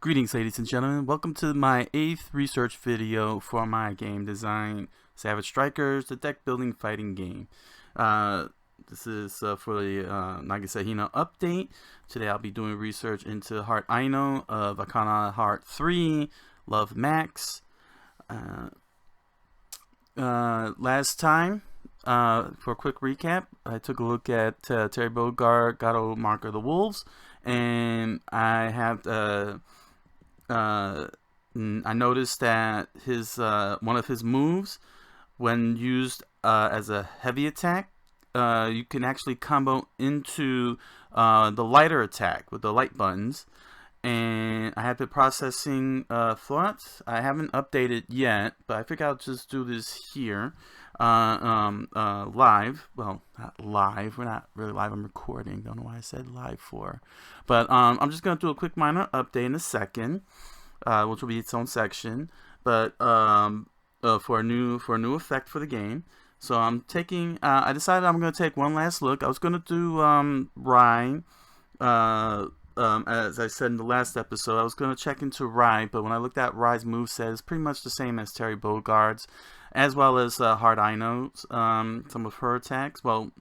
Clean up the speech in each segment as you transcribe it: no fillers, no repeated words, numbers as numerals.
Greetings, ladies and gentlemen. Welcome to my 8th research video for my game design, Savage Strikers, the deck building fighting game. This is for the Nagisa Hino update. Today I'll be doing research into Heart Aino of Arcana Heart 3, Love Max. Last time, for a quick recap, I took a look at Terry Bogard, Gato Marker the Wolves, and I have I noticed that his one of his moves, when used as a heavy attack, you can actually combo into the lighter attack with the light buttons. And I have been processing thoughts. I haven't updated yet, but I think I'll just do this here live. Well, not live. We're not really live. I'm recording. Don't know why I said live for. But I'm just going to do a quick minor update in a second, which will be its own section. But for a new effect for the game. So I'm taking. I decided I'm going to take one last look. I was going to do Rye. As I said in the last episode, I was going to check into Rye, but when I looked at Rye's moveset, it's pretty much the same as Terry Bogard's, as well as Heart Aino's, some of her attacks. Well,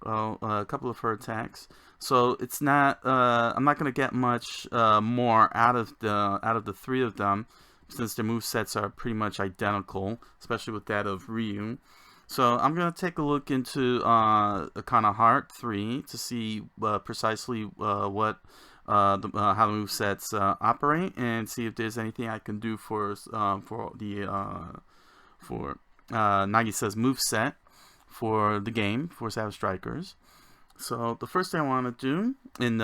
a couple of her attacks. So it's not. I'm not going to get much more out of the three of them, since their movesets are pretty much identical, especially with that of Ryu. So I'm going to take a look into Arcana Heart 3 to see precisely what how the movesets operate, and see if there's anything I can do for Nagisa's moveset for the game for Savage Strikers. So the first thing I want to do in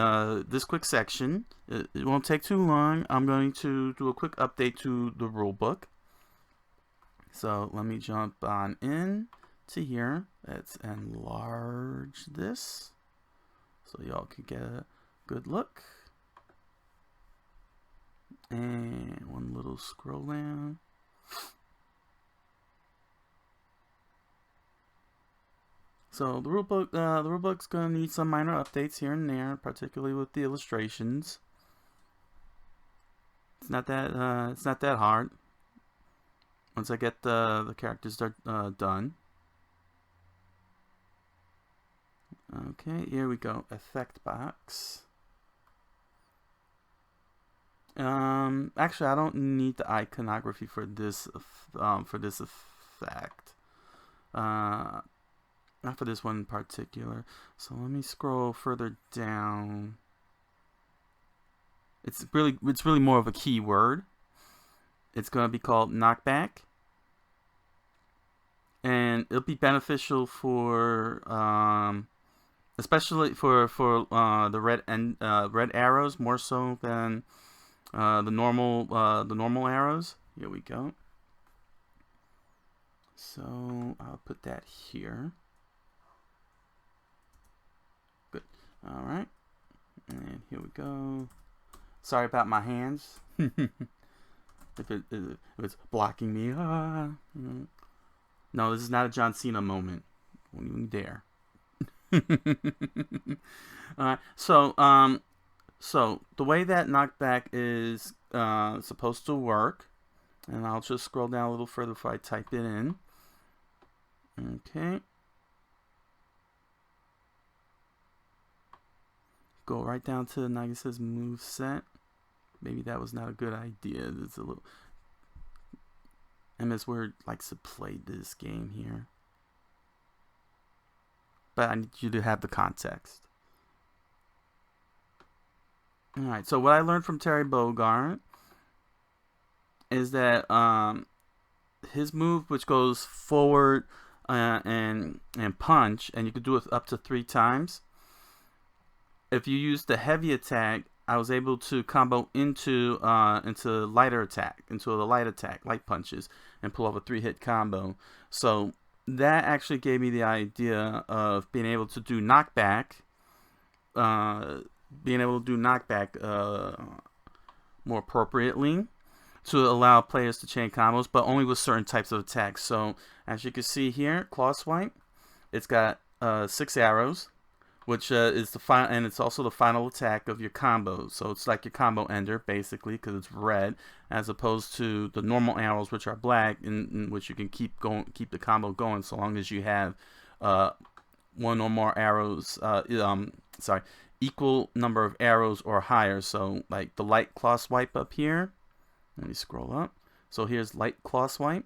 this quick section, it won't take too long. I'm going to do a quick update to the rulebook. So let me jump on in to here. Let's enlarge this so y'all can get a good look. And one little scroll down. So the rulebook's gonna need some minor updates here and there, particularly with the illustrations. It's not that hard. Once I get the characters done. Okay, here we go. Effect box. Actually, I don't need the iconography for this effect. Not for this one in particular. So let me scroll further down. It's really more of a keyword. It's going to be called Knockback, and it'll be beneficial for especially for the red arrows, more so than the normal arrows. Here we go. So I'll put that here. Good. All right, and here we go. Sorry about my hands. If it's blocking me, no, this is not a John Cena moment. Don't even dare. Alright, so the way that knockback is supposed to work, and I'll just scroll down a little further before I type it in. Okay. Go right down to Nagisa's moveset. Maybe that was not a good idea. It's a little. MS Word likes to play this game here, but I need you to have the context. All right. So what I learned from Terry Bogard is that his move, which goes forward and punch, and you could do it up to 3 times. If you use the heavy attack, I was able to combo into lighter attack, into the light attack, light punches, and pull off a 3-hit combo. So that actually gave me the idea of being able to do knockback, more appropriately to allow players to chain combos, but only with certain types of attacks. So as you can see here, Claw Swipe, it's got 6 arrows. which is the final, and it's also the final attack of your combo. So it's like your combo ender, basically, because it's red, as opposed to the normal arrows, which are black, in which you can keep the combo going, so long as you have one or more arrows. Sorry, equal number of arrows or higher. So like the light claw swipe up here. Let me scroll up. So here's light claw swipe.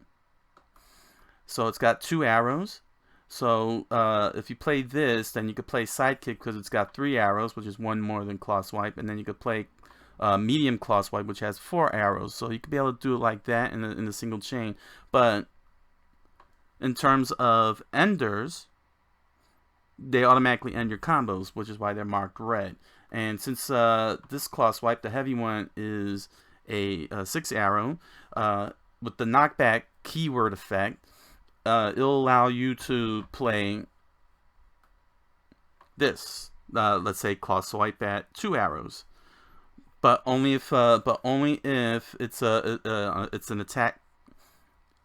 So it's got 2 arrows. So if you play this, then you could play sidekick because it's got 3 arrows, which is 1 more than claw swipe, and then you could play medium claw swipe, which has 4 arrows. So you could be able to do it like that in a single chain. But in terms of enders, they automatically end your combos, which is why they're marked red. And since this claw swipe, the heavy one, is a 6 arrow, with the knockback keyword effect, it'll allow you to play this. Let's say claw swipe at 2 arrows, but only if it's an attack.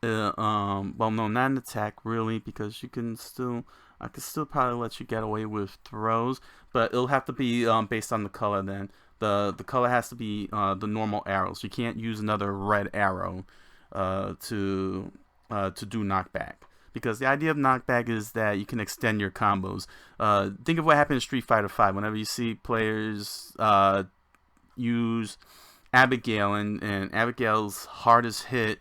Well, no, not an attack really, because I can still probably let you get away with throws, but it'll have to be based on the color. Then the color has to be the normal arrows. You can't use another red arrow to do knockback, because the idea of knockback is that you can extend your combos. Think of what happened in Street Fighter V. Whenever you see players use Abigail, and Abigail's hardest hit,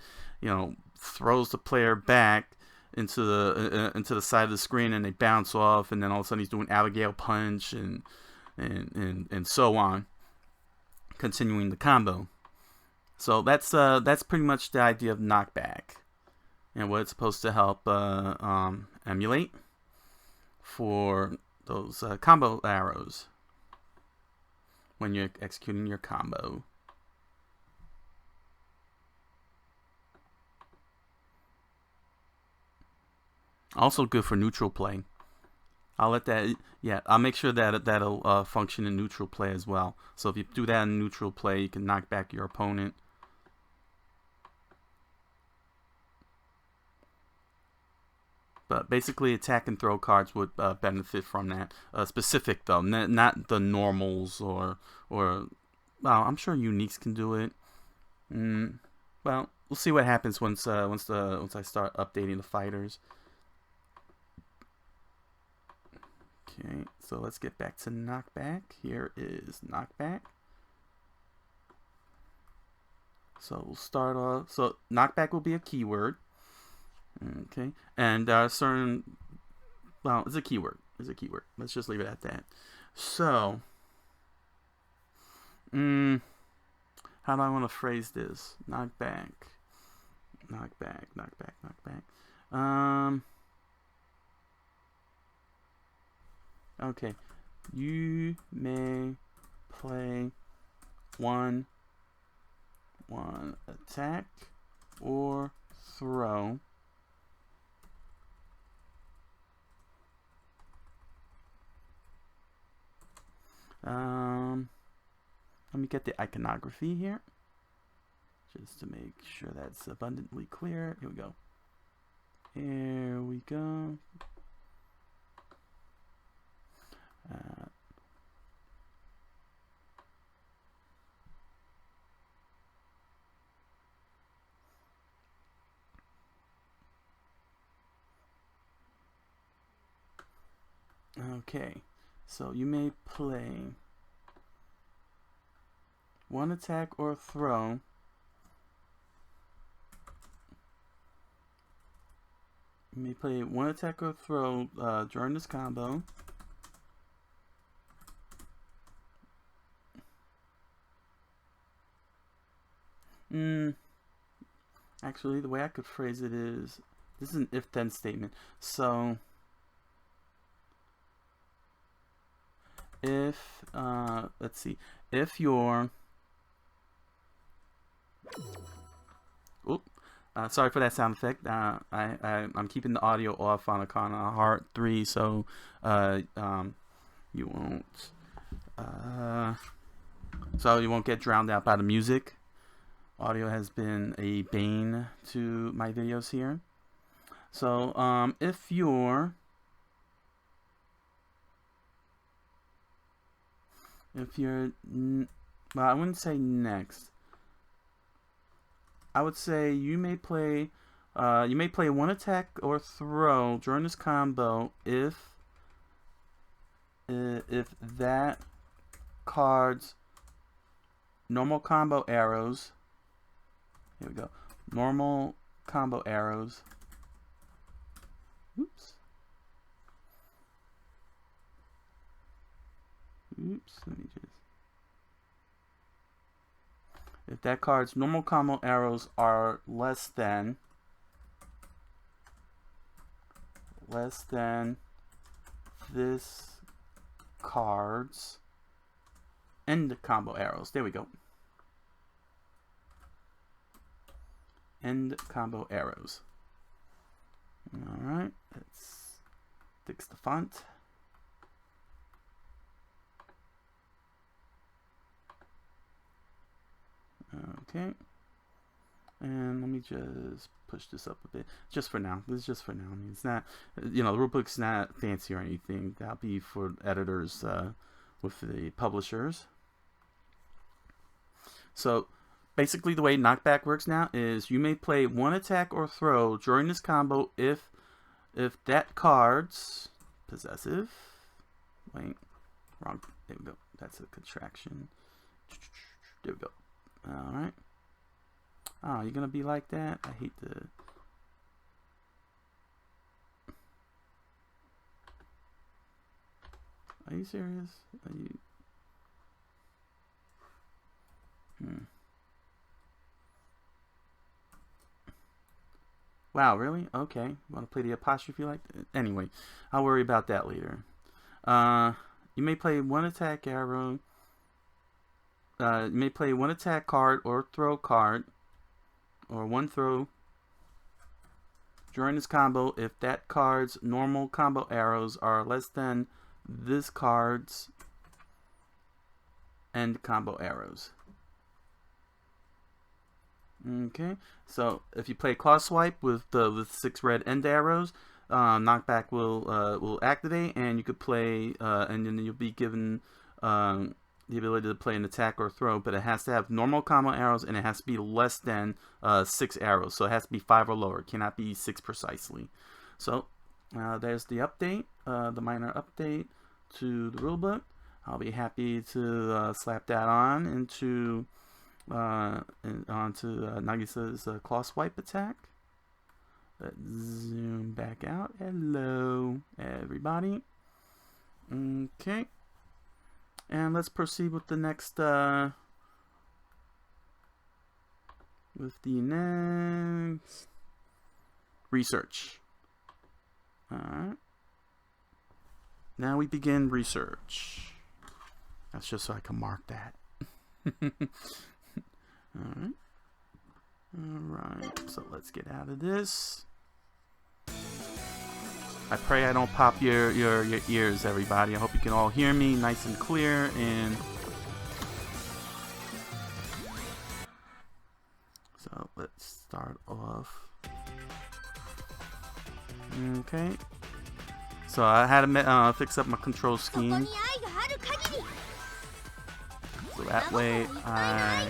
throws the player back into the side of the screen, and they bounce off, and then all of a sudden he's doing Abigail punch and so on, continuing the combo. So that's pretty much the idea of knockback, and what it's supposed to help emulate for those combo arrows when you're executing your combo. Also good for neutral play. I'll make sure that that'll function in neutral play as well. So if you do that in neutral play, you can knock back your opponent. But basically, attack and throw cards would benefit from that. Specific though, not the normals or well, I'm sure uniques can do it. Well, we'll see what happens once I start updating the fighters. Okay, so let's get back to knockback. Here is knockback. So we'll start off. So knockback will be a keyword. Okay, and certain, well, it's a keyword. Let's just leave it at that. So, how do I want to phrase this? Knockback. Okay, you may play one attack or throw let me get the iconography here just to make sure that's abundantly clear. Here we go. Okay, so you may play one attack or throw during this combo. Actually, the way I could phrase it is, this is an if-then statement. So if let's see, if you're sorry for that sound effect. I'm keeping the audio off on Arcana Heart 3, so you won't get drowned out by the music. Audio has been a bane to my videos here. So if you're If you're, well, I wouldn't say next. I would say you may play one attack or throw during this combo if that card's normal combo arrows. Here we go. Normal combo arrows. Oops. Let me just. If that card's normal combo arrows are less than this card's end combo arrows. There we go. End combo arrows. Alright, let's fix the font. Okay. And let me just push this up a bit. Just for now. This is just for now. I mean, it's not, you know, the rulebook's not fancy or anything. That'll be for editors with the publishers. So, basically the way Knockback works now is you may play one attack or throw during this combo if that card's possessive. Wait, wrong. There we go. That's a contraction. There we go. Alright. Oh, you're gonna be like that? I hate the... Are you serious? Are you... Wow, really? Okay. Want to play the apostrophe like that? Anyway, I'll worry about that later. You may play one attack arrow. You may play one attack card or throw card, or one throw during this combo if that card's normal combo arrows are less than this card's end combo arrows. Okay, so if you play claw swipe with 6 red end arrows, Knockback will activate, and you could play, and then you'll be given the ability to play an attack or throw, but it has to have normal combo arrows, and it has to be less than 6 arrows. So it has to be 5 or lower. It cannot be 6 precisely. So there's the update, the minor update to the rulebook. I'll be happy to slap that on onto Nagisa's claw swipe attack. Let's zoom back out. Hello, everybody. Okay. And let's proceed with the next research. Alright. Now we begin research. That's just so I can mark that. Alright. Alright, so let's get out of this. I pray I don't pop your ears, everybody. I hope you can all hear me nice and clear. And so let's start off. Okay. So I had to fix up my control scheme. So that way I'll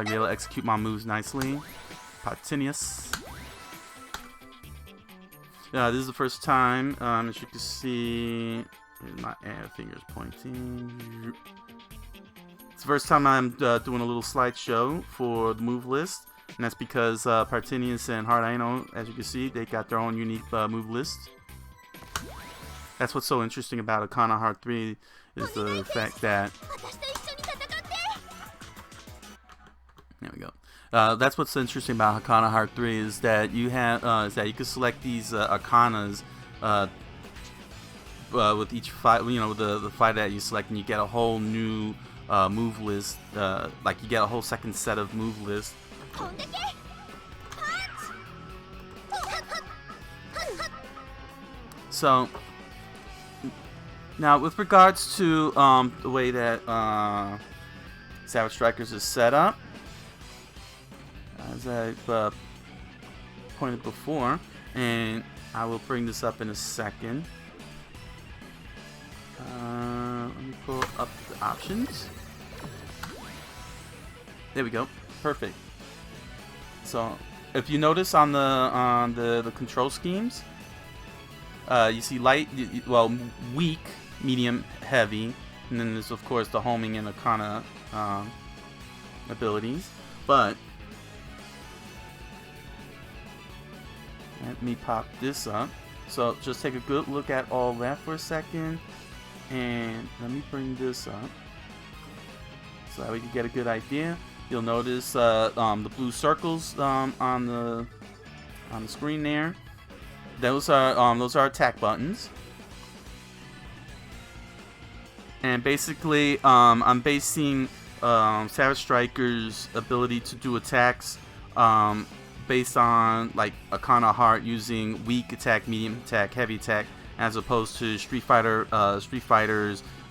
be able to execute my moves nicely. Spontaneous. This is the first time, as you can see, my fingers pointing. It's the first time I'm doing a little slideshow for the move list, and that's because Spontaneous and Heart Aino, as you can see, they got their own unique move list. That's what's so interesting about Arcana Heart 3 is the fact that... There we go. That's what's interesting about Arcana Heart 3 is that you have you can select these arcanas with each fight. You know, the fight that you select, and you get a whole new move list. Like you get a whole second set of move list. So now, with regards to the way that Savage Strikers is set up. As I've pointed before, and I will bring this up in a second. Let me pull up the options. There we go. Perfect. So, if you notice on the control schemes, you see light, well, weak, medium, heavy, and then there's of course the homing and Arcana abilities. But let me pop this up. So just take a good look at all that for a second, and let me bring this up so that we can get a good idea. You'll notice the blue circles on the screen there. Those are attack buttons, and basically I'm basing Savage Striker's ability to do attacks based on like Arcana Heart using weak attack, medium attack, heavy attack, as opposed to Street Fighter's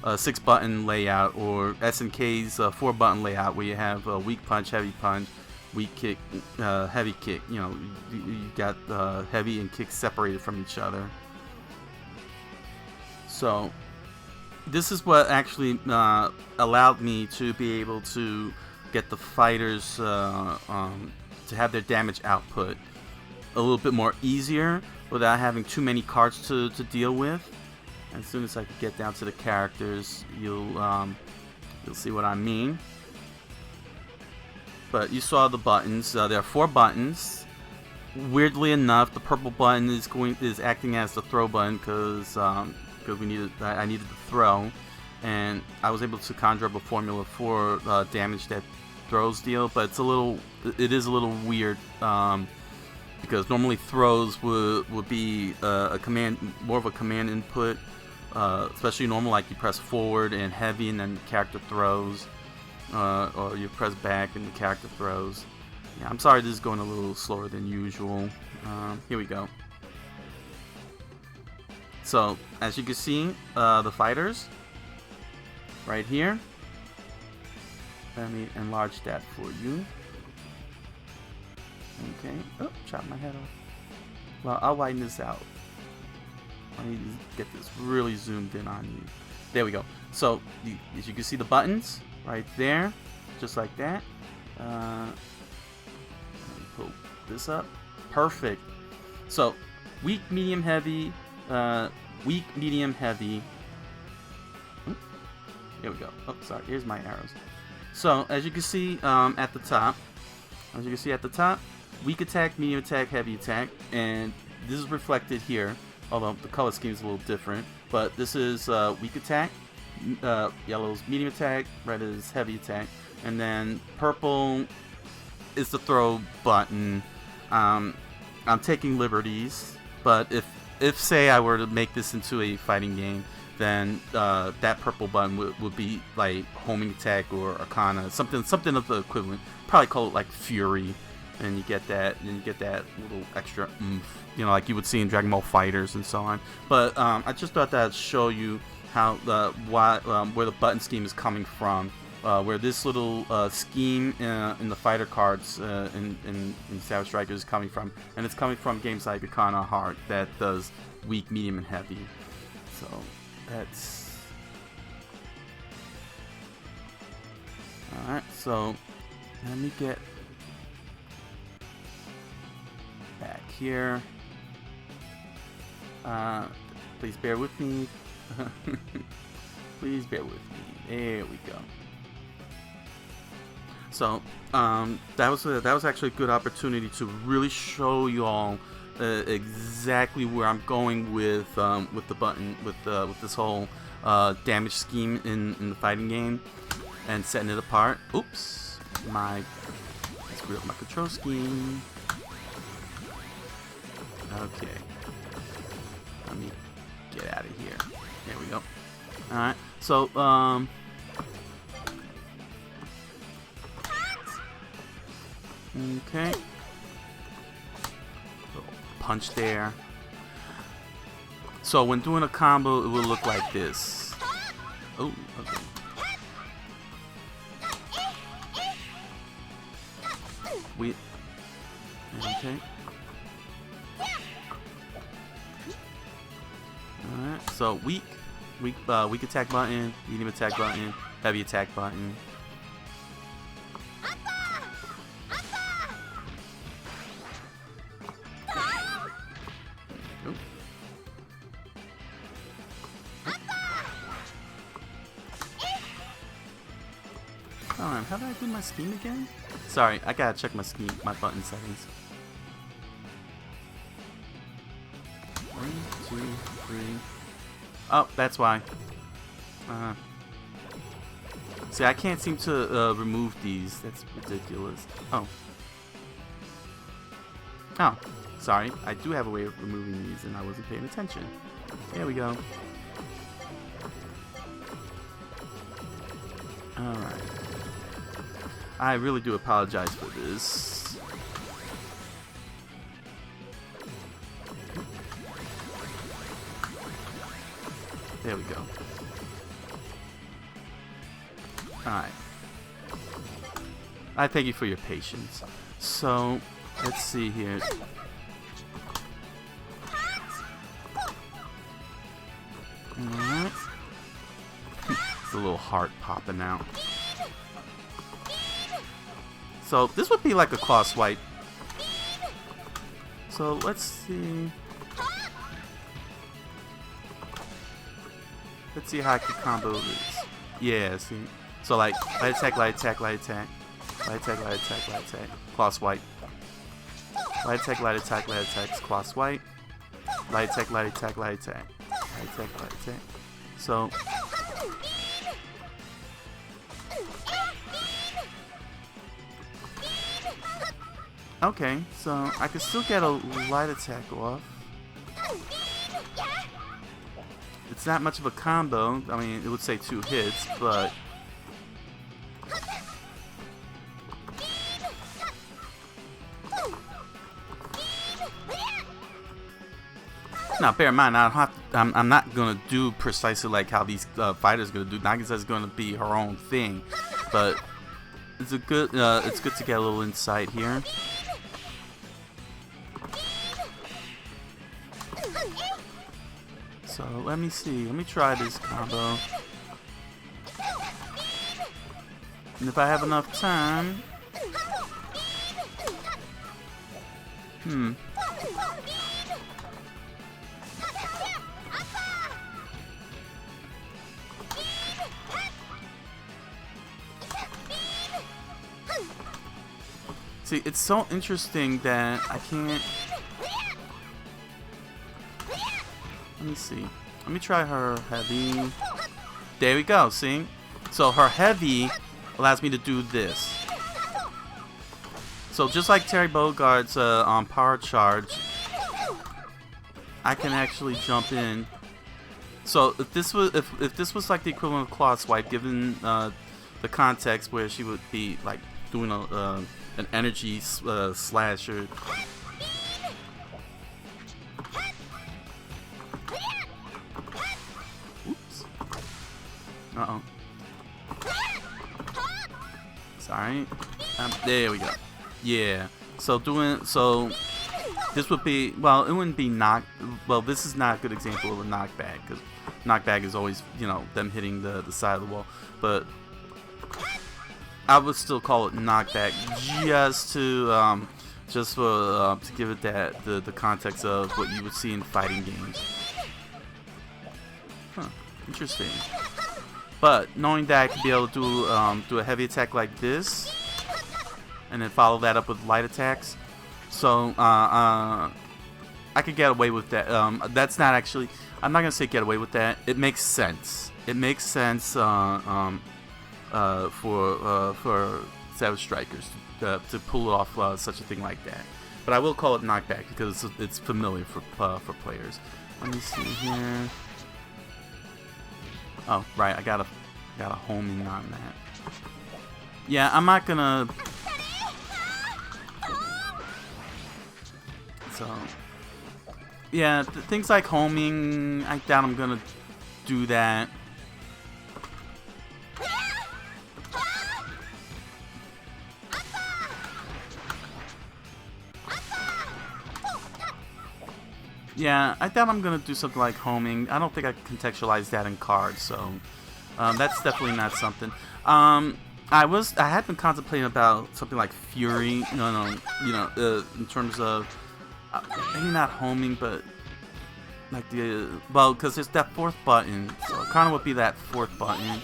6-button layout or SNK's 4-button layout, where you have weak punch, heavy punch, weak kick, heavy kick. You know, you got heavy and kick separated from each other. So this is what actually allowed me to be able to get the fighters to have their damage output a little bit more easier without having too many cards to deal with. As soon as I can get down to the characters, you'll see what I mean. But you saw the buttons. There are 4 buttons. Weirdly enough, the purple button is acting as the throw button because I needed to throw, and I was able to conjure up a formula for damage that throws deal. But it is a little weird because normally throws would be more of a command input. Especially normal, like you press forward and heavy and then the character throws, or you press back and the character throws. Yeah, I'm sorry this is going a little slower than usual. Here we go. So as you can see, the fighters right here. Let me enlarge that for you. Okay. Oh, chop my head off. Well, I'll widen this out. I need to get this really zoomed in on you. There we go. So as you can see, the buttons right there, just like that. Let me pull this up. Perfect. So weak, medium, heavy. Weak, medium, heavy. There we go. Oh, sorry. Here's my arrows. So as you can see at the top, weak attack, medium attack, heavy attack, and this is reflected here. Although the color scheme is a little different, but this is weak attack, yellow's medium attack, red is heavy attack, and then purple is the throw button. I'm taking liberties, but if say I were to make this into a fighting game, then that purple button would be like homing attack or Arcana, something of the equivalent. Probably call it like Fury. And you get that little extra oomph, you know, like you would see in Dragon Ball Fighters and so on. But I just thought that I'd show you how where the button scheme is coming from, where this little scheme in the fighter cards in Savage Striker is coming from, and it's coming from games like Arcana Heart that does weak, medium, and heavy. So that's all right. So let me get back here. Please bear with me. Please bear with me. There we go. So that was actually a good opportunity to really show you all exactly where I'm going with the button, with this whole damage scheme in the fighting game, and setting it apart. Oops, I screwed up my control scheme. Okay, let me get out of here. There we go. Alright, so okay, little punch there. So when doing a combo, it will look like this. Oh, okay. Okay. Alright, so weak, weak attack button, medium attack button, heavy attack button. Oh, how did I do my scheme again? Sorry, I gotta check my scheme, my button settings. 1, 2, 3. Oh, that's why. See, I can't seem to remove these. That's ridiculous. Oh. Oh, sorry. I do have a way of removing these, and I wasn't paying attention. There we go. Alright. I really do apologize for this. There we go. Alright. I thank you for your patience. So, let's see here. Alright. It's a little heart popping out. So, this would be like a claw swipe. So, let's see. Let's see how I can combo this. Yeah, see. So, like, light attack, light attack, light attack. Light attack, light attack, light attack. Claw swipe. Light attack, light attack, light attack. Claw swipe. Light attack, light attack, light attack. Light attack, light attack. So. Okay, so I can still get a light attack off. It's not much of a combo. I mean, it would say 2 hits, but now bear in mind, I'm not gonna do precisely like how these fighters are gonna do. Nagisa is gonna be her own thing, but it's good to get a little insight here. So let me see. Let me try this combo. And if I have enough time. See, it's so interesting that I can't. Let me see. Let me try her heavy. There we go, see? So her heavy allows me to do this. So just like Terry Bogard's on power charge, I can actually jump in. So if this was like the equivalent of claw swipe, given the context where she would be like doing an energy slasher. Uh-oh. Sorry. There we go. Yeah. So this would be, well, it wouldn't be well, this is not a good example of a knockback, because knockback is always, you know, them hitting the side of the wall. But I would still call it knockback just to give it the context of what you would see in fighting games. Huh. Interesting. But knowing that I could be able to do a heavy attack like this, and then follow that up with light attacks, so I could get away with that. That's not actually. I'm not gonna say get away with that. It makes sense. It makes sense for Savage Strikers to pull off such a thing like that. But I will call it knockback because it's familiar for players. Let me see here. Oh, right, I got a homing on that. Yeah, I'm not gonna. So, yeah, things like homing, I doubt I'm gonna do that. Yeah, I thought I'm gonna do something like homing. I don't think I can contextualize that in cards, so that's definitely not something. I had been contemplating about something like Fury. In terms of maybe not homing, but like because there's that fourth button, so it kind of would be that fourth button. You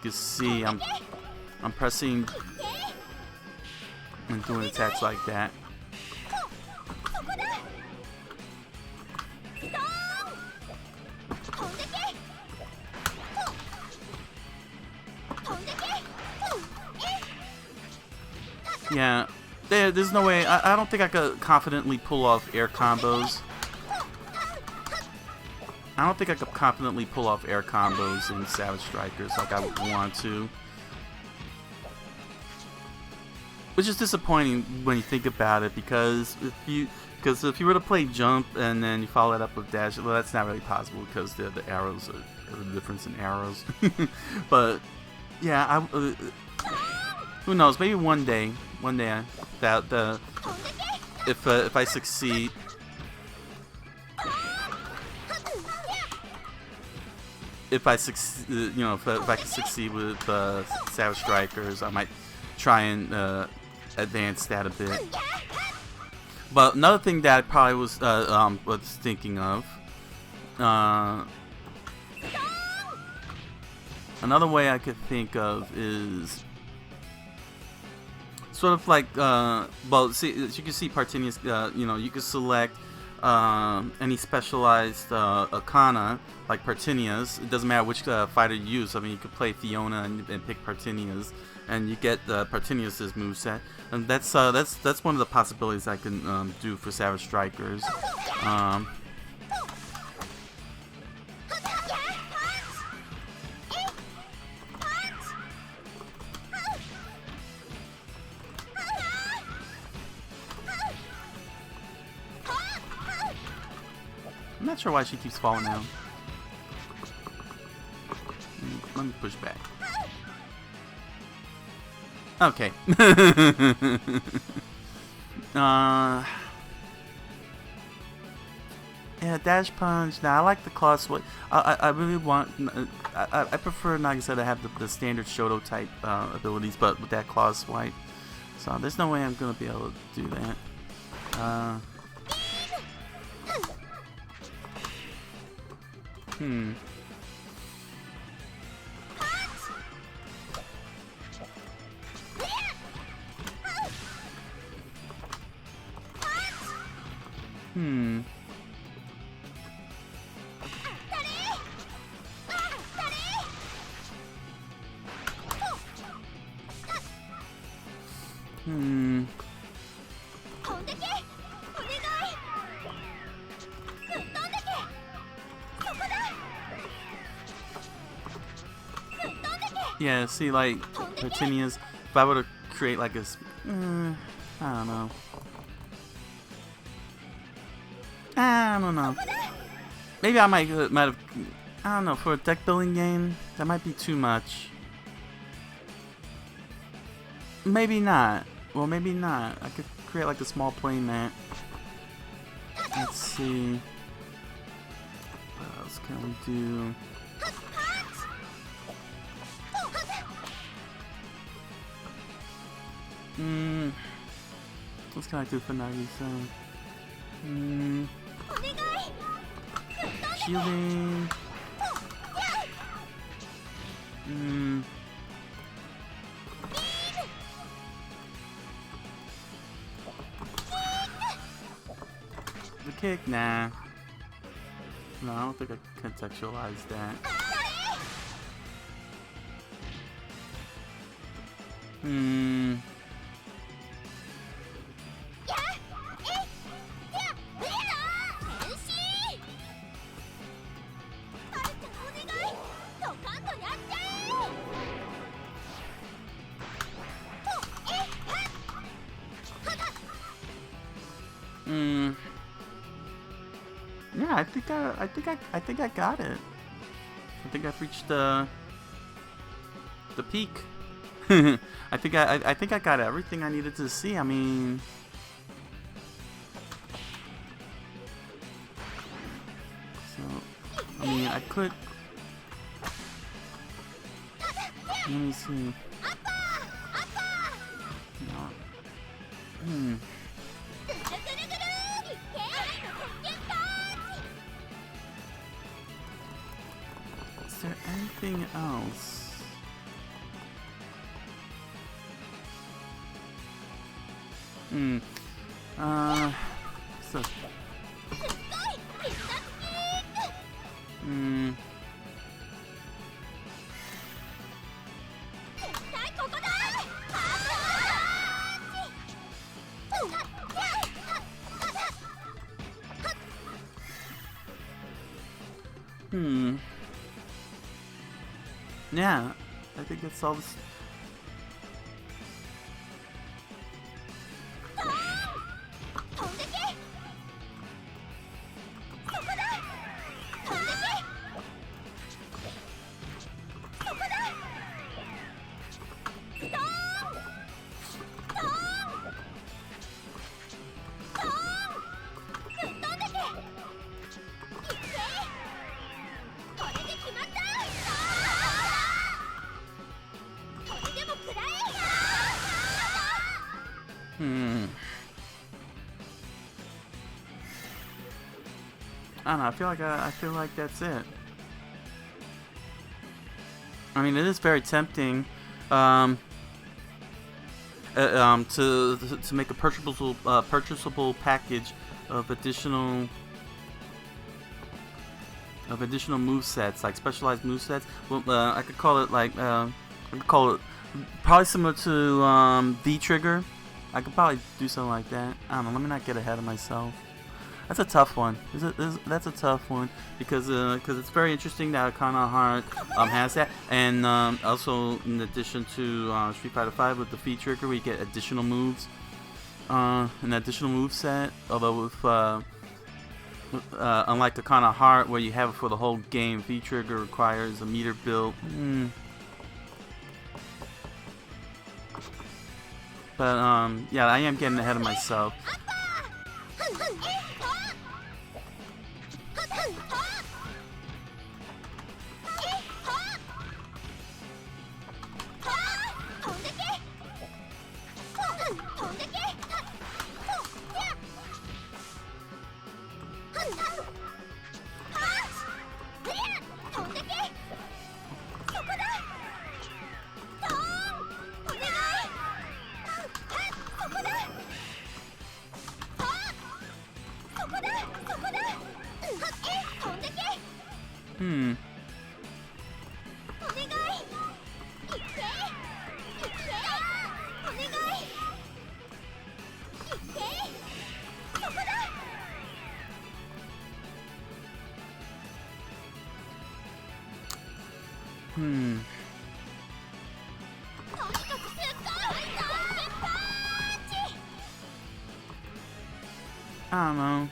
can see I'm pressing and doing attacks like that. Yeah, there's no way. I don't think I could confidently pull off air combos. I don't think I could confidently pull off air combos in Savage Strikers like I would want to. Which is disappointing when you think about it, because if you were to play jump and then you follow that up with dash, well, that's not really possible because the arrows are the difference in arrows. But yeah, who knows? Maybe one day if I succeed. If I succeed, if I can succeed with Savage Strikers, I might try and advance that a bit. But another thing that I probably was thinking of, another way I could think of is sort of like, well, see, as you can see, Partinius, you can select any specialized Arcana, like Partinias. It doesn't matter which fighter you use. I mean, you could play Fiona and pick Partinias, and you get Partinias' moveset. And that's one of the possibilities I can do for Savage Strikers. I'm not sure why she keeps falling down. Let me push back. Okay. Yeah, dash punch. Now I like the claw swipe. I really want. I prefer Nagisa to have the standard Shoto type abilities, but with that claw swipe. So there's no way I'm gonna be able to do that. Hmm. Yeah, see, like, Partinias, if I were to create like a, I don't know. I don't know. Maybe I might have, I don't know, for a deck building game, that might be too much. Maybe not. Well, maybe not. I could create like a small play mat. Let's see. What else can we do? What can I do for Nagisa? Shielding. The kick? Nah. No, I don't think I contextualized that. Yeah, I think I got it. I think I've reached the peak. I think I got everything I needed to see. I mean, So, I mean, I could... Let me see. No. Is there anything else? So... Yeah, I think that's all this. I don't know. I feel like that's it. I mean, it is very tempting to make a purchasable package of additional movesets, like specialized movesets. Well, I could call it probably similar to V-Trigger. I could probably do something like that. I don't know. Let me not get ahead of myself. That's a tough one. That's a tough one because it's very interesting that Arcana Heart has that, and also in addition to Street Fighter V with the V-Trigger, we get additional moves, an additional move set. Although with unlike Arcana Heart, where you have it for the whole game, V-Trigger requires a meter build. But yeah, I am getting ahead of myself. I don't know.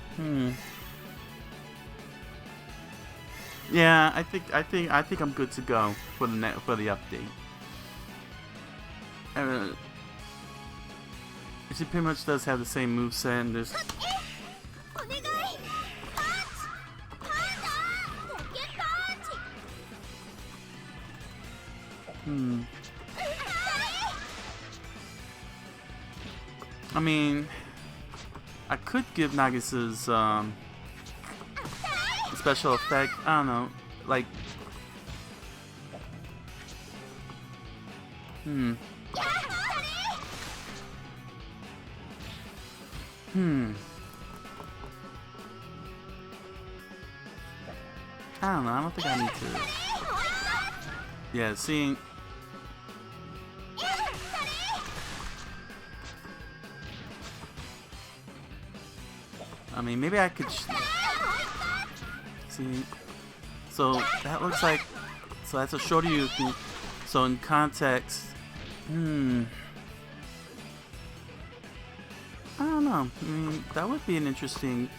Yeah, I think I'm good to go for the update. She pretty much does have the same moveset, and there's I mean, I could give Nagisa's special effect. I don't know, like I don't know. I don't think I need to. Yeah, seeing. I mean, maybe I could see. So that looks like. So that's a Shoryuken. So in context, I don't know. I mean, that would be an interesting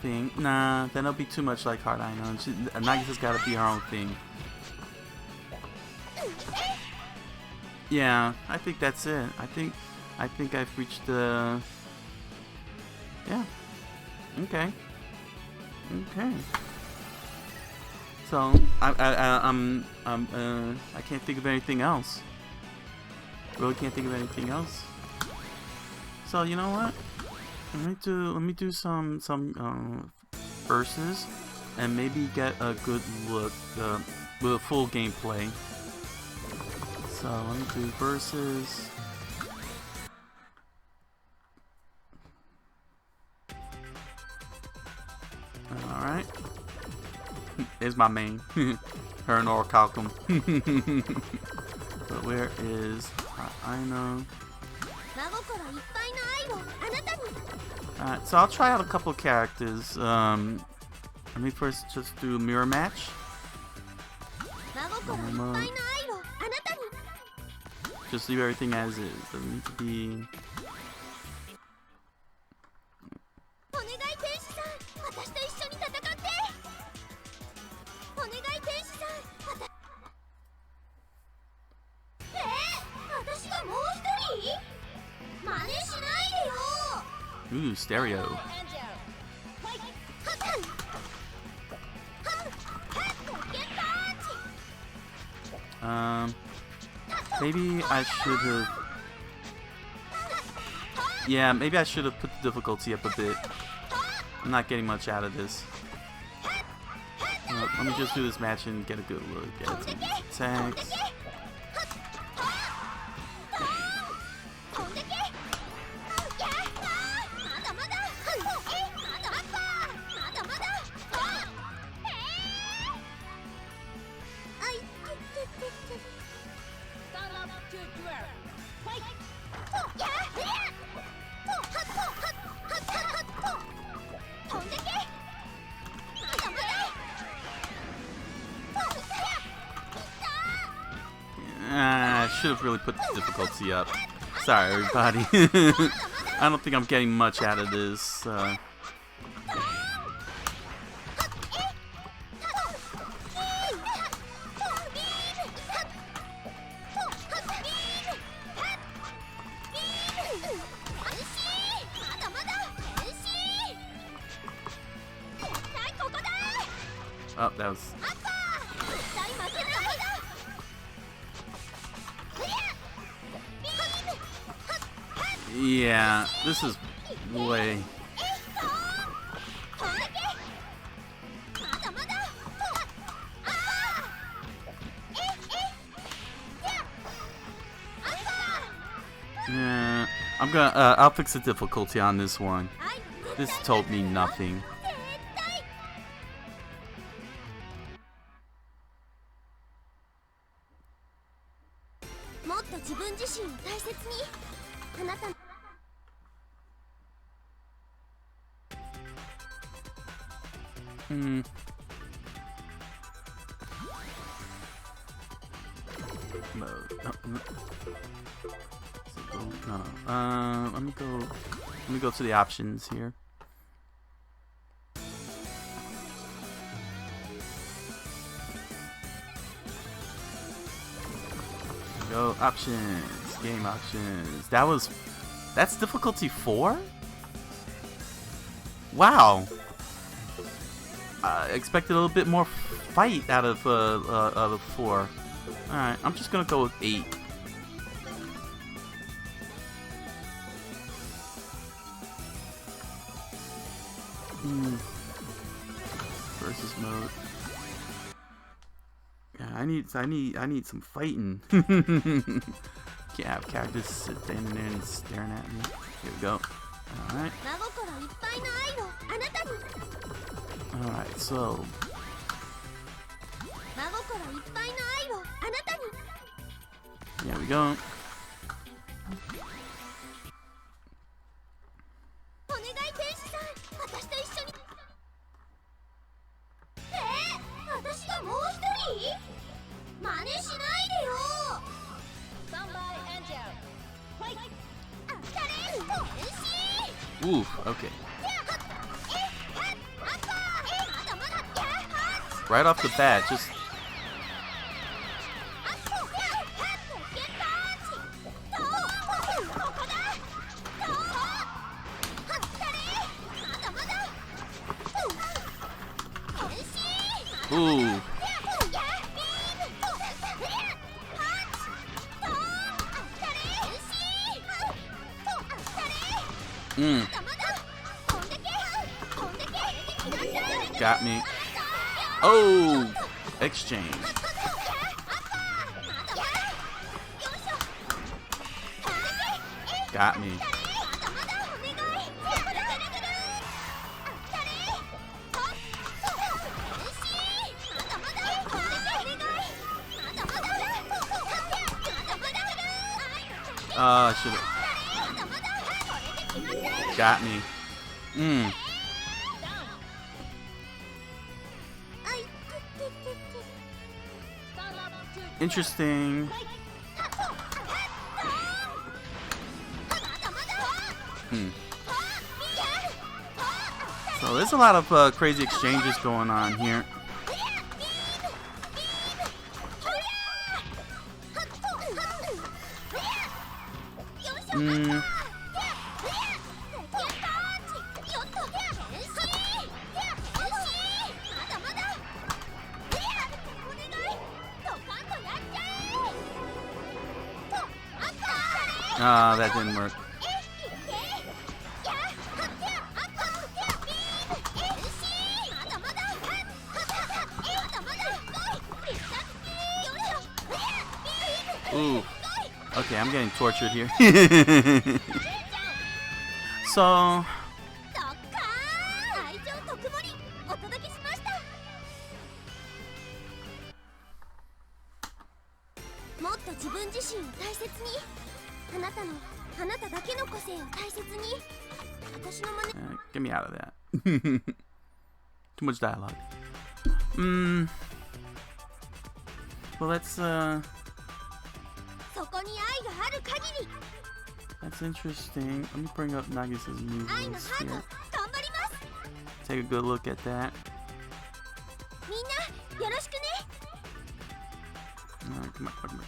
thing. Nah, then it'll be too much like Heart Aino. Nagisa's got to be her own thing. Yeah, I think that's it. I think I've reached the. Yeah. Okay. So I can't think of anything else. Really can't think of anything else. So you know what? Let me do some verses and maybe get a good look with a full gameplay. So let me do verses. All right. Is my main. Her and Orichalcum. But where is Heart Aino? Alright, so I'll try out a couple characters. Let me first just do a mirror match. Just leave everything as is. Doesn't need to be. Ooh, stereo. Maybe I should have. Yeah, maybe I should have put the difficulty up a bit. I'm not getting much out of this. Let me just do this match and get a good look at some attacks. I should have really put the difficulty up. Sorry, everybody. I don't think I'm getting much out of this. Oh, that was... Yeah, this is way... Yeah, I'm gonna, I'll fix the difficulty on this one. This told me nothing. Let me go to the options here. Go options, game options. That's difficulty 4? Wow. I expected a little bit more fight out of 4. Alright, I'm just gonna go with 8. Versus mode. Yeah, I need some fighting. Can't have characters standing there and staring at me. Here we go. Alright. Alright, so there we go. Ooh, okay. Right off the bat, just... Ooh. Mm. Got me. Oh! Exchange. Got me. I should have. Got me. Mm. Interesting. So there's a lot of crazy exchanges going on here. That didn't work. Ooh. Okay, I'm getting tortured here. So... get me out of that. Too much dialogue. Well, let's that's interesting. Let me bring up Nagisa's movements here. Take a good look at that. Come on.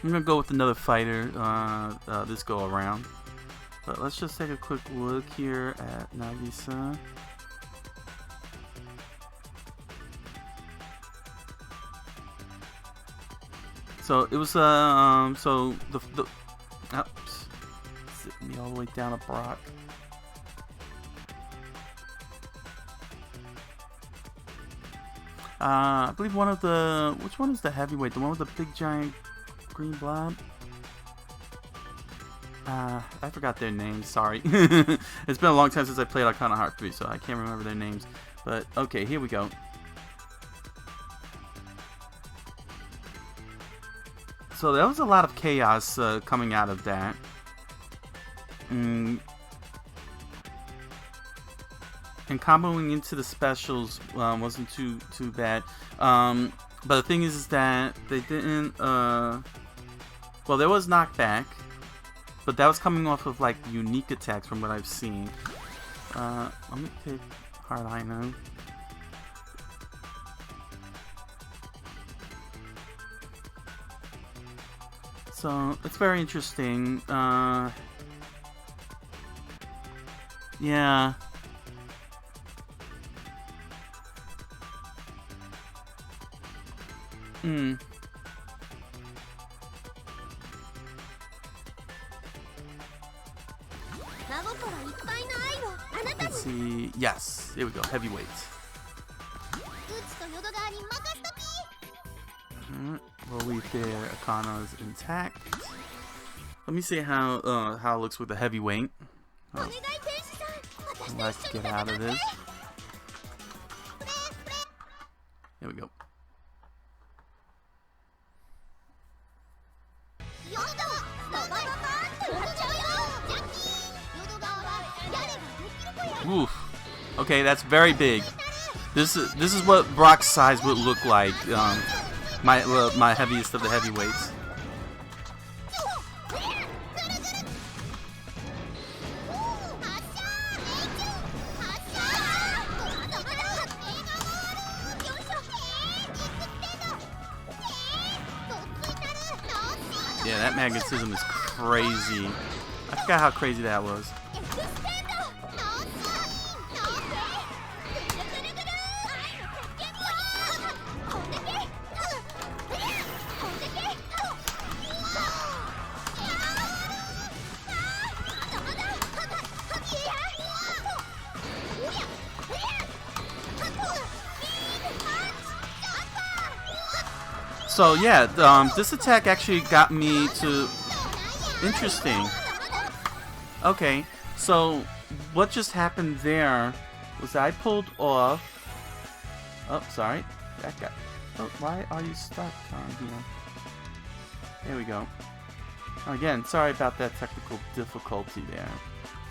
I'm gonna go with another fighter this go around. But let's just take a quick look here at Nagisa. So it was so the oops, sitting me all the way down a Brock. I believe one of the, which one is the heavyweight? The one with the big giant green blob? I forgot their names, sorry. It's been a long time since I played Arcana Heart 3, so I can't remember their names. But, okay, here we go. So there was a lot of chaos coming out of that. And comboing into the specials wasn't too bad. But the thing is that they didn't... well, there was Knockback. But that was coming off of like unique attacks from what I've seen. Let me pick Heart Aino. So it's very interesting. Yeah. Let's see. Yes, here we go. Heavyweights. We'll leave there. Arcana is intact. Let me see how it looks with the heavyweight. Let's get out of this. Here we go. Oof. Okay, that's very big. This is what Brock's size would look like. My heaviest of the heavyweights. Yeah, that magnetism is crazy. I forgot how crazy that was. So yeah, this attack actually got me to... Interesting. Okay, so what just happened there was I pulled off... Oh, sorry. That got... Oh, why are you stuck on here? There we go. Again, sorry about that technical difficulty there.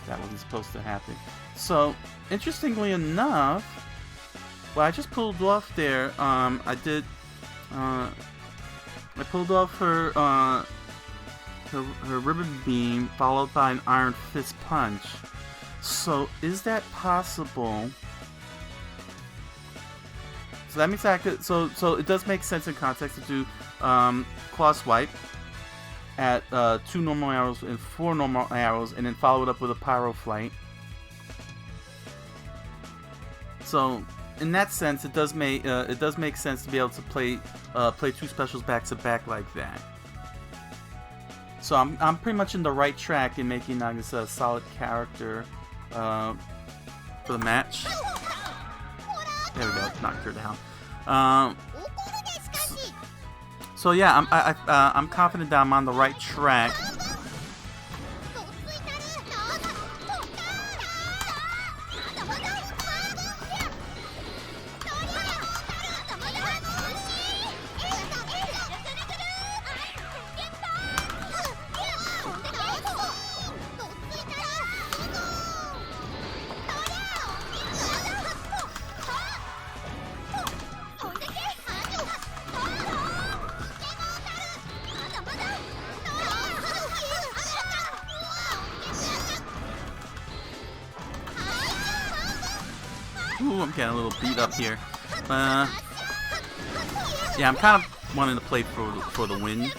That wasn't supposed to happen. So, interestingly enough, what I just pulled off there, I pulled off her ribbon beam followed by an iron fist punch. So, is that possible? So that means I could. So it does make sense in context to do claw swipe at 2 normal arrows and 4 normal arrows, and then follow it up with a pyro flight. So in that sense, it does make sense to be able to play 2 specials back to back like that. So I'm pretty much in the right track in making Nagisa a solid character for the match. There we go, knocked her down. So yeah, I'm confident that I'm on the right track. Ooh, I'm getting a little beat up here. Yeah, I'm kind of wanting to play for the win.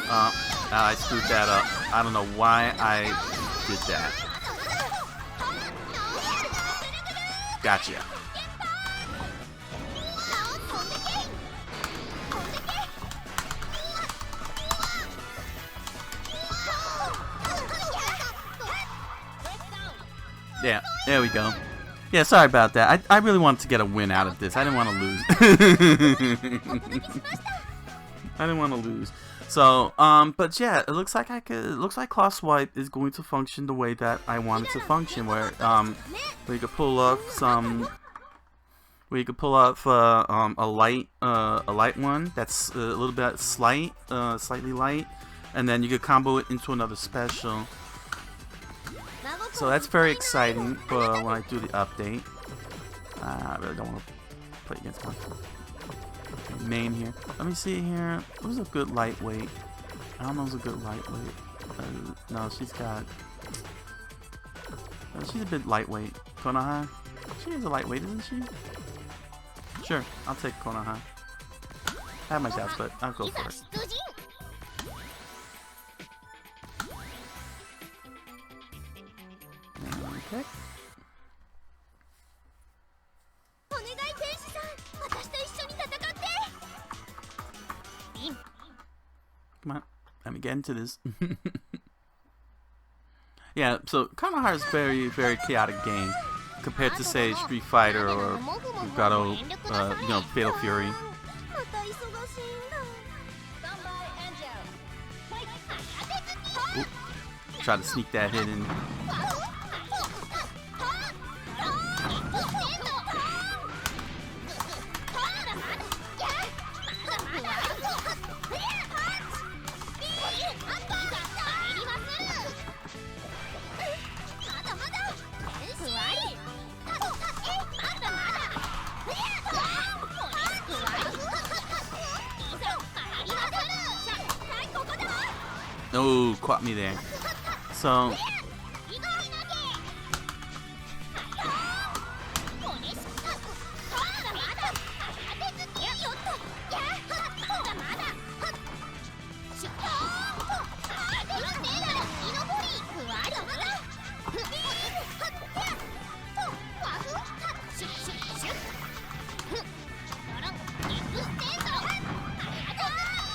I screwed that up. I don't know why I did that. Gotcha. Yeah, there we go. Yeah, sorry about that. I really wanted to get a win out of this. I didn't want to lose. I didn't want to lose. So, but yeah, it looks like it looks like claw swipe is going to function the way that I want it to function, where you could pull off a light one that's a little bit slightly light, and then you could combo it into another special. So that's very exciting for when I do the update. I really don't want to play against my main here. Let me see here. Who's a good lightweight? I don't know who's a good lightweight. No, she's got... she's a bit lightweight. Konoha? She is a lightweight, isn't she? Sure, I'll take Konoha. I have my doubts, but I'll go for it. Okay. Come on, let me get into this. Yeah, so Arcana Heart is very, very chaotic game compared to, say, Street Fighter or Gato, Fatal Fury. Ooh, try to sneak that hit in. Oh, caught me there. So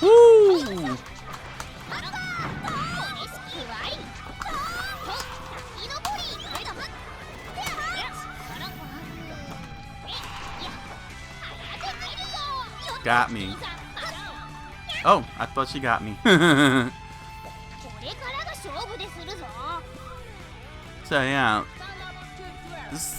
woo! Got me. Oh, I thought she got me. So yeah, this.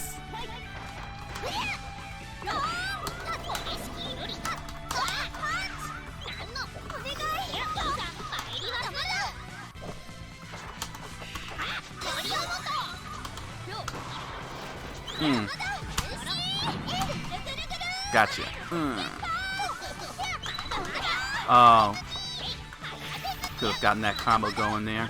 Gotcha. Oh, could have gotten that combo going there.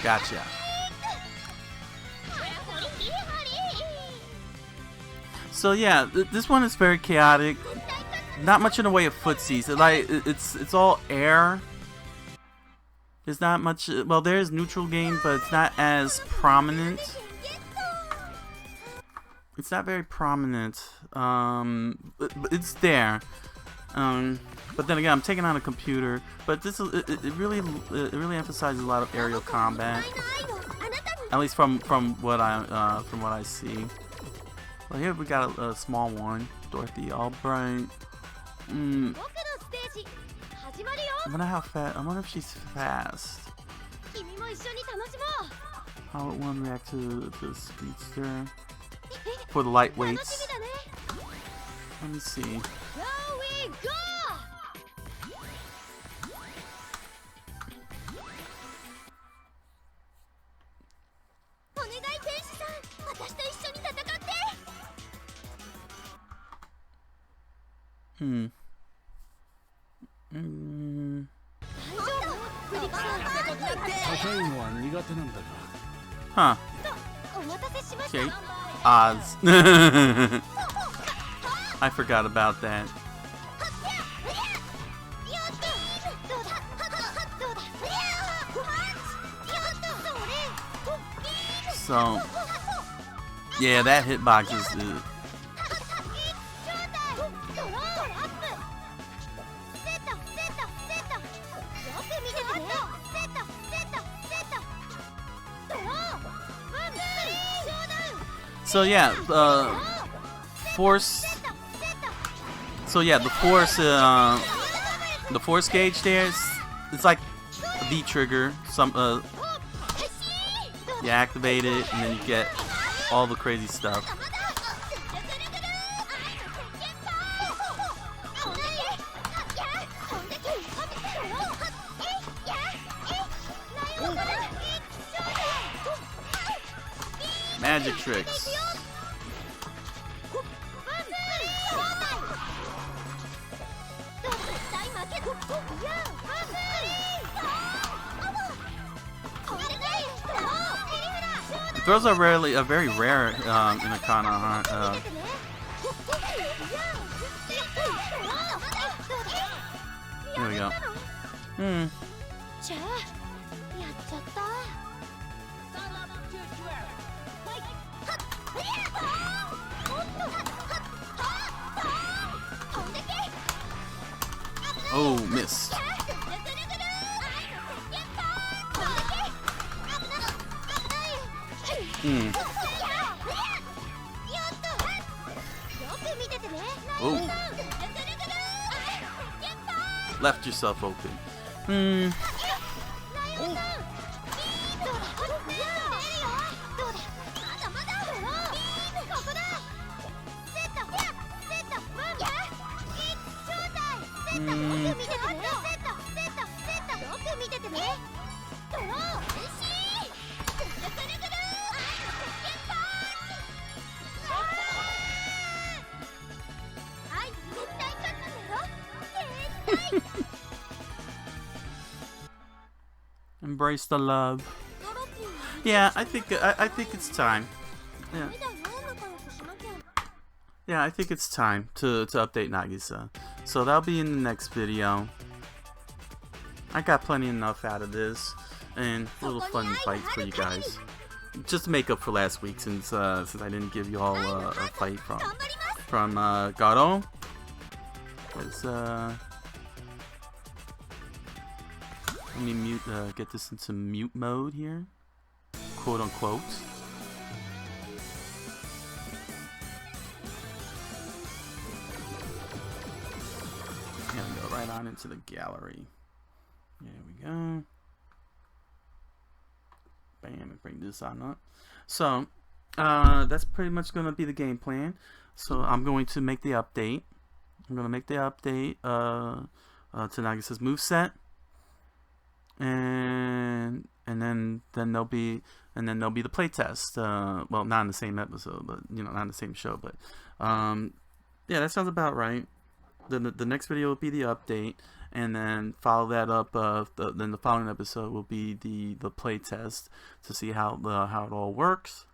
Gotcha. So yeah, this one is very chaotic. Not much in the way of footsies. It's all air. There's not much. Well, there is neutral game, but it's not as prominent. It's not very prominent. But it's there. But then again, I'm taking on a computer. But this is it really emphasizes a lot of aerial combat. At least from what I see. Well, here we got a small one, Dorothy, Albright. I wonder how fast. I wonder if she's fast. How would one react to the speedster for the lightweights? Let me see. Huh. Okay. Oz. I forgot about that. So, yeah, that hitbox is. So yeah, force. So yeah, the force gauge there it's like a V trigger. You activate it and then you get all the crazy stuff. Magic tricks. Throws are very rare in Arcana Heart. There we go. Oh, missed. Oh. Left yourself open. Embrace the love. Yeah, I think it's time. Yeah. Yeah, I think it's time to update Nagisa. So that'll be in the next video. I got plenty enough out of this and little fun fights for you guys. just to make up for last week, since I didn't give you all a fight from Garo. Let me mute, get this into mute mode here, quote unquote. And go right on into the gallery. There we go. Bam, and bring this on up. So, that's pretty much going to be the game plan. So, I'm going to make the update. I'm going to make the update to Nagisa's moveset. And then there'll be the playtest. Well, not in the same episode, but not in the same show. But yeah, that sounds about right. The next video will be the update, and then follow that up. Then the following episode will be the playtest to see how it all works,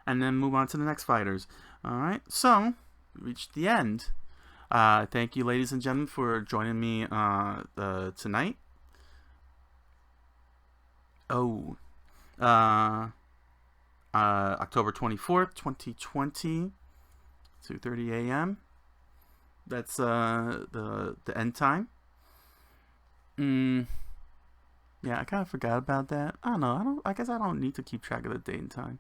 and then move on to the next fighters. All right, so we reached the end. Thank you, ladies and gentlemen, for joining me tonight. October 24th, 2020, 2:30 a.m. That's the end time. Yeah, I kind of forgot about that. I don't know. I guess I don't need to keep track of the date and time.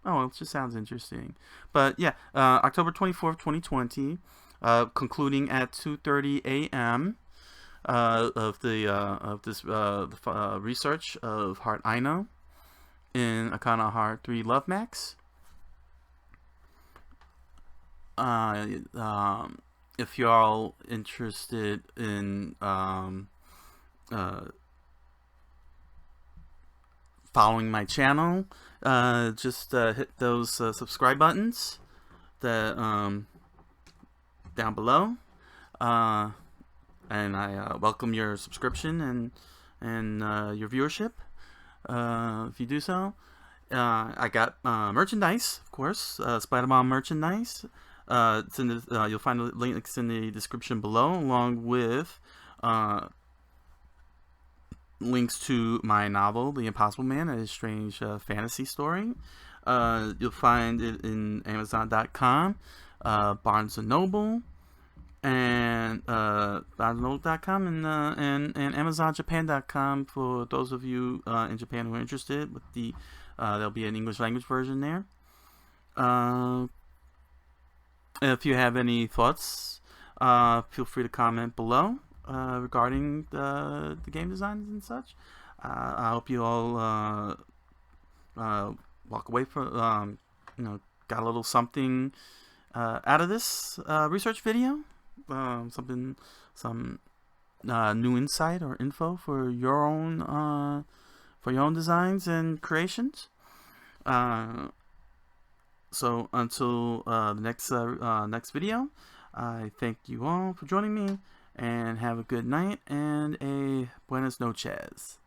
Oh, it just sounds interesting. But yeah, October 24th, 2020. Concluding at 2:30 a.m. Of this research of Heart Aino in Arcana Heart 3 Love Max. If you're all interested in following my channel, just hit those subscribe buttons that down below, and I welcome your subscription and your viewership. If you do so, I got merchandise, of course, Splatterbomb merchandise. It's in the, you'll find the links in the description below, along with links to my novel, The Impossible Man, a strange fantasy story. You'll find it in Amazon.com. Barnes & Noble, and BarnesandNoble.com, and AmazonJapan.com for those of you in Japan who are interested. With the there'll be an English language version there. If you have any thoughts, feel free to comment below regarding the game designs and such. I hope you all walk away from got a little something out of this research video, some new insight or info for your own designs and creations. So until the next video, I thank you all for joining me, and have a good night and a buenas noches.